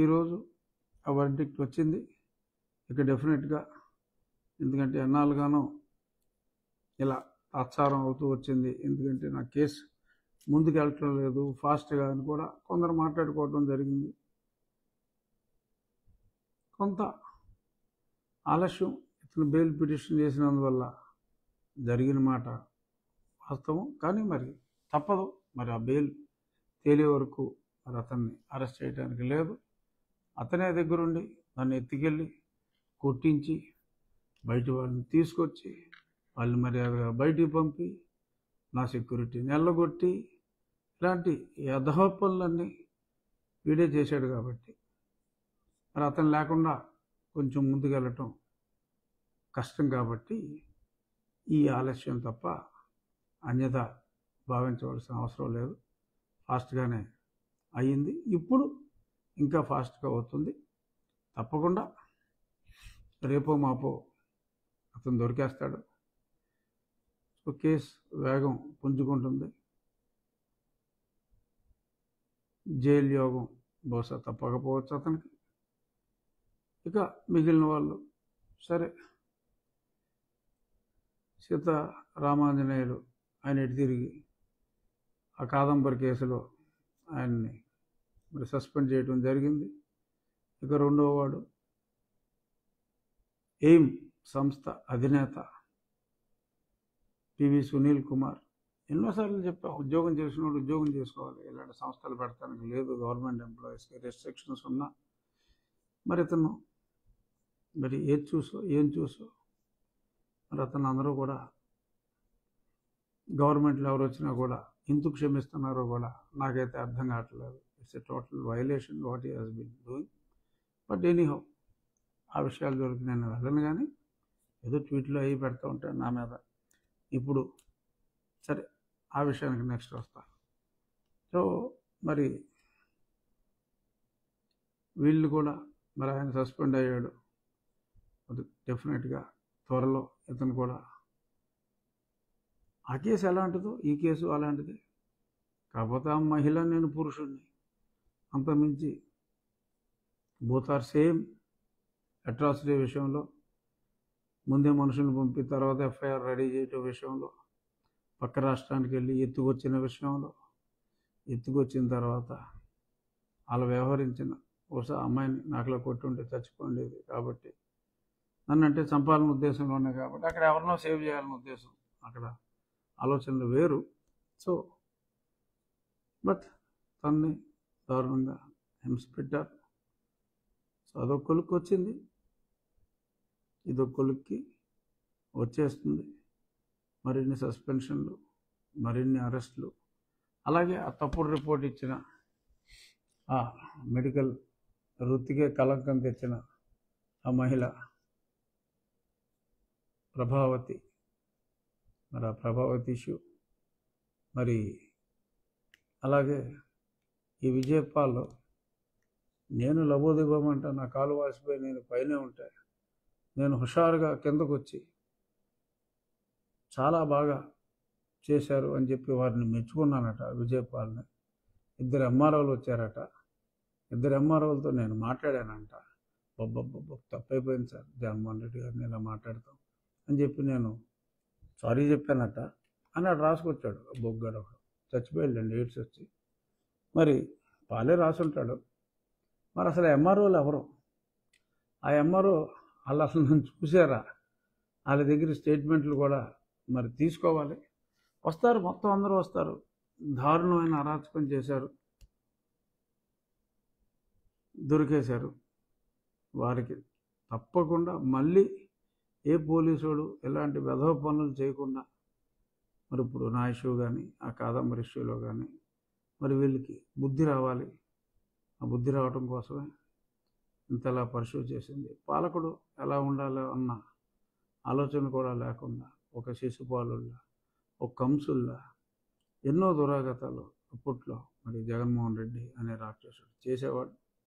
ఈరోజు ఆ వర్డిక్ట్ వచ్చింది. ఇక డెఫినెట్గా ఎందుకంటే ఎన్నాళ్ళుగానో ఇలా తాత్సారం అవుతూ వచ్చింది. ఎందుకంటే నా కేసు ముందుకు వెళ్ళటం లేదు ఫాస్ట్గా అని కూడా కొందరు మాట్లాడుకోవడం జరిగింది. కొంత ఆలస్యం ఇతను బెయిల్ పిటిషన్ చేసినందువల్ల జరిగిన మాట వాస్తవం. కానీ మరి తప్పదు, మరి ఆ బెయిల్ తేలే వరకు మరి అతన్ని అరెస్ట్ చేయడానికి లేదు. అతనే దగ్గరుండి నన్ను ఎత్తుకెళ్ళి కొట్టించి బయట వాళ్ళని తీసుకొచ్చి వాళ్ళు మర్యాదగా బయటికి పంపి నా సెక్యూరిటీని ఎల్లగొట్టి ఇలాంటి యథాహ పనులన్నీ వీడే చేశాడు. కాబట్టి మరి అతను లేకుండా కొంచెం ముందుకెళ్ళటం కష్టం. కాబట్టి ఈ ఆలస్యం తప్ప అన్యథ భావించవలసిన అవసరం లేదు. ఫాస్ట్గానే అయ్యింది. ఇప్పుడు ఇంకా ఫాస్ట్గా అవుతుంది. తప్పకుండా రేపో మాపో అతను దొరికేస్తాడు. సో కేసు వేగం పుంజుకుంటుంది. జైలు యోగం బహుశా తప్పకపోవచ్చు అతనికి. ఇక మిగిలిన వాళ్ళు సరే, సీతారామాంజనేయులు ఆయన ఇటు తిరిగి ఆ కాదంబరి కేసులో ఆయన్ని మరి సస్పెండ్ చేయడం జరిగింది. ఇక రెండవ వాడు ఎయిమ్ సంస్థ అధినేత పివి సునీల్ కుమార్. ఎన్నోసార్లు చెప్పా, ఉద్యోగం చేసినోడు ఉద్యోగం చేసుకోవాలి, ఇలాంటి సంస్థలు పెడతానికి లేదు. గవర్నమెంట్ ఎంప్లాయీస్కి రెస్ట్రిక్షన్స్ ఉన్నా మరి ఇతను మరి ఏం చూసో మరి అతను అందరూ కూడా గవర్నమెంట్లో ఎవరు వచ్చినా కూడా ఎందుకు క్షమిస్తున్నారో కూడా నాకైతే అర్థం కావట్లేదు. It's a total violation what he has been doing. But anyhow ఆ విషయాల జోలికి నేను వెళ్ళను. కానీ ఏదో ట్వీట్లో అవి పెడతా ఉంటాను నా మీద. ఇప్పుడు సరే, ఆ విషయానికి నెక్స్ట్ వస్తా. సో మరి వీళ్ళు కూడా మరి ఆయన సస్పెండ్ అయ్యాడు. డెఫినెట్గా త్వరలో ఇతను కూడా ఆ కేసు ఎలాంటిదో ఈ కేసు అలాంటిదే. కాకపోతే ఆ మహిళ, నేను పురుషుడిని, అంతమించి బోత్ ఆర్ సేమ్. అట్రాసిటీ విషయంలో ముందే మనుషులను పంపి తర్వాత ఎఫ్ఐఆర్ రెడీ చేయటం విషయంలో, పక్క రాష్ట్రానికి వెళ్ళి ఎత్తుకొచ్చిన విషయంలో, ఎత్తుకొచ్చిన తర్వాత వాళ్ళు వ్యవహరించిన బహుశా అమ్మాయిని నాకులో కొట్టుంటే చచ్చిపోండేది. కాబట్టి నన్ను అంటే చంపాలన్న ఉద్దేశంలో ఉన్నాయి. కాబట్టి అక్కడ ఎవరినో సేవ్ చేయాలన్న ఉద్దేశం, అక్కడ ఆలోచనలు వేరు. సో బట్ తన్ని దారుణంగా హింస పెట్టారు. సో అదొక కొలుక్కి వచ్చింది, ఇదొక కొలుక్కి వచ్చేస్తుంది. మరిన్ని సస్పెన్షన్లు, మరిన్ని అరెస్టులు, అలాగే ఆ తప్పుడు రిపోర్ట్ ఇచ్చిన ఆ మెడికల్ వృత్తికే కలంకం తెచ్చిన ఆ మహిళ ప్రభావతి, మరి ఆ ప్రభావతి ఇష్యూ, మరి అలాగే ఈ విజయపాల్లో నేను లబోదిబోమంటా, నా కాలు వాసిపోయి నేను పైనే ఉంటే నేను హుషారుగా కిందకు వచ్చి చాలా బాగా చేశారు అని చెప్పి వారిని మెచ్చుకున్నానట. విజయపాల్ని ఇద్దరు ఎంఆర్ఓలు వచ్చారట. ఇద్దరు ఎంఆర్ఓలతో నేను మాట్లాడానంట. బొబ్బ తప్పైపోయింది సార్, జగన్మోహన్ రెడ్డి గారిని ఇలా మాట్లాడతాం అని చెప్పి నేను సారీ చెప్పానట అని అటు రాసుకొచ్చాడు. బొగ్గాడు ఒకడు చచ్చిపోయాడండి, ఎయిడ్స్ వచ్చి. మరి పాలే రాసుంటాడు. మరి అసలు ఎంఆర్ఓలు ఎవరు? ఆ ఎంఆర్ఓ వాళ్ళు అసలు నన్ను చూసారా? వాళ్ళ దగ్గర స్టేట్మెంట్లు కూడా మరి తీసుకోవాలి. వస్తారు, మొత్తం అందరూ వస్తారు. దారుణమైన అరాచకం చేశారు, దొరికేశారు. వారికి తప్పకుండా మళ్ళీ ఏ పోలీసుడు ఎలాంటి వెధవ పనులు చేయకుండా, మరి ఇప్పుడు నా ఇష్యూ కానీ ఆ కాదంబరి ఇష్యూలో కానీ మరి వీళ్ళకి బుద్ధి రావాలి. ఆ బుద్ధి రావటం కోసమే ఇంతలా పర్సూ చేసింది. పాలకుడు ఎలా ఉండాలో అన్న ఆలోచన కూడా లేకుండా ఒక శిశుపాలుల్లా, ఒక కంసుల్లా ఎన్నో దురాగతాలు అప్పట్లో మరి జగన్మోహన్ రెడ్డి అనే రాక్షసుడు చేసేవాడు.